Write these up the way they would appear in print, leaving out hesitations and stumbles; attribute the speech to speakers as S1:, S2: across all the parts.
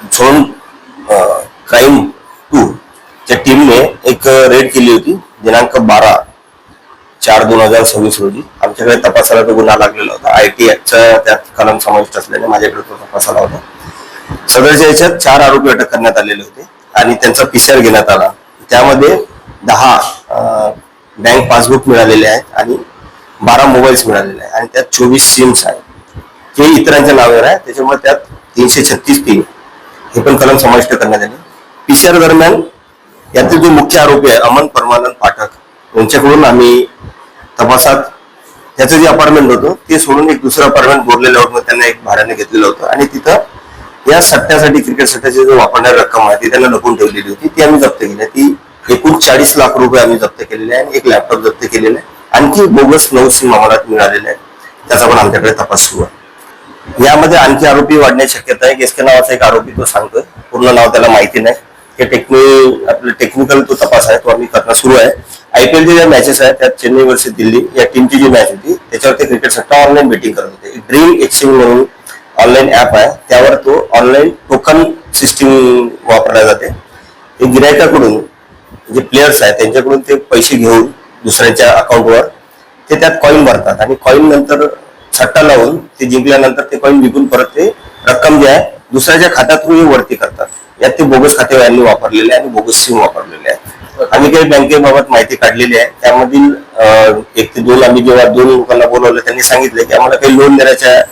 S1: Zone crime 2 च्या टीमने एक रेड केली होती दिनांक 12/4/2026 रोजी. आमच्याकडे तपासाला तो गुन्हा लागलेला होता. IT ऍक्टचा त्यात कलम समाविष्ट असल्याने माझ्याकडे तो तपासाला होता. सदरच्या याच्यात 4 आरोपी अटक करण्यात आलेले होते आणि त्यांचा PCR घेण्यात आला. त्यामध्ये 10 बँक पासबुक मिळालेले आहेत आणि 12 मोबाईल्स मिळालेले आहेत आणि त्यात 24 सिम्स आहेत. ते इतरांच्या नावावर आहे, त्याच्यामुळे त्यात 336(3) हे पण कलम समाविष्ट करण्यात आले. PCR दरम्यान यातील जो मुख्य आरोपी आहे अमन परमानंद पाठक यांच्याकडून आम्ही तपासात त्याचं जे अपार्टमेंट होतं ते सोडून एक दुसरं अपार्टमेंट बोरलेलं होतं, त्यांना एक भाड्याने घेतलेलं होतं आणि तिथं या सट्ट्यासाठी क्रिकेट सट्ट्याची जो वापरणारी रक्कम आहे ती त्यांना लपून ठेवलेली होती. ती आम्ही जप्त केली. ती एकूण 40 लाख रुपये आम्ही जप्त केलेले आहे आणि एक लॅपटॉप जप्त केलेला आहे. आणखी बोगस 9 सिम आम्हाला मिळालेले आहे, त्याचा पण आमच्याकडे तपास सुरू आहे. यामध्ये आणखी आरोपी वाढण्याची शक्यता आहे. एसके नावाचा एक आरोपी तो सांगतोय, पूर्ण नाव त्याला माहिती नाही. ते आपलं टेक्निकल तो तपास आहे तो आम्ही करणं सुरू आहे. IPLच्या ज्या मॅचेस आहेत त्यात चेन्नई वर्सेस दिल्ली या टीमची जी मॅच होती त्याच्यावर ते क्रिकेट सट्टा ऑनलाईन बेटिंग करत होते. ड्रीम एक्सचेंज म्हणून ऑनलाईन ऍप आहे, त्यावर तो ऑनलाईन टोकन सिस्टीम वापरला जाते. ते गिरायकाकडून जे प्लेयर्स आहेत त्यांच्याकडून ते पैसे घेऊन दुसऱ्याच्या अकाउंटवर ते त्यात कॉईन भरतात आणि कॉईन नंतर सट्टा लावून ते जिंकल्यानंतर ते कॉईन विकून परत ते रक्कम जे आहे दुसऱ्याच्या खात्यातून वरती करतात. यात ते बोगस खाते यांनी वापरलेले आणि बोगस सिम वापरलेले आहेत. आम्ही काही बँकेबाबत माहिती काढलेली आहे. त्यामधील 1 ते 2 आम्ही जेव्हा 2 लोकांना बोलवलं त्यांनी सांगितलं की आम्हाला काही लोन देण्याच्या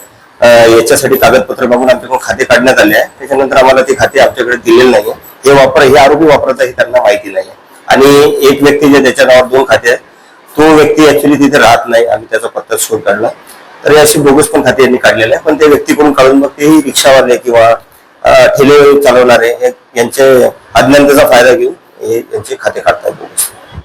S1: याच्यासाठी कागदपत्र बघून आमच्याकडून खाते काढण्यात आले आहे. त्याच्यानंतर आम्हाला ते खाते आमच्याकडे दिलेले नाही. हे आरोपी वापरत आहे त्यांना माहिती नाही. आणि एक व्यक्ती जे त्याच्या नावावर 2 खाते आहेत तो व्यक्ती ऍक्च्युली तिथे राहत नाही. आम्ही त्याचा पत्ता शोध काढला तर अशी बोगस पण खाते यांनी काढलेले आहे. पण त्या व्यक्तीकडून काढून मग तेही रिक्षावाले किंवा ठेले चालवणारे यांचे अज्ञानतेचा फायदा घेऊन हे यांचे खाते काढतात बोगस.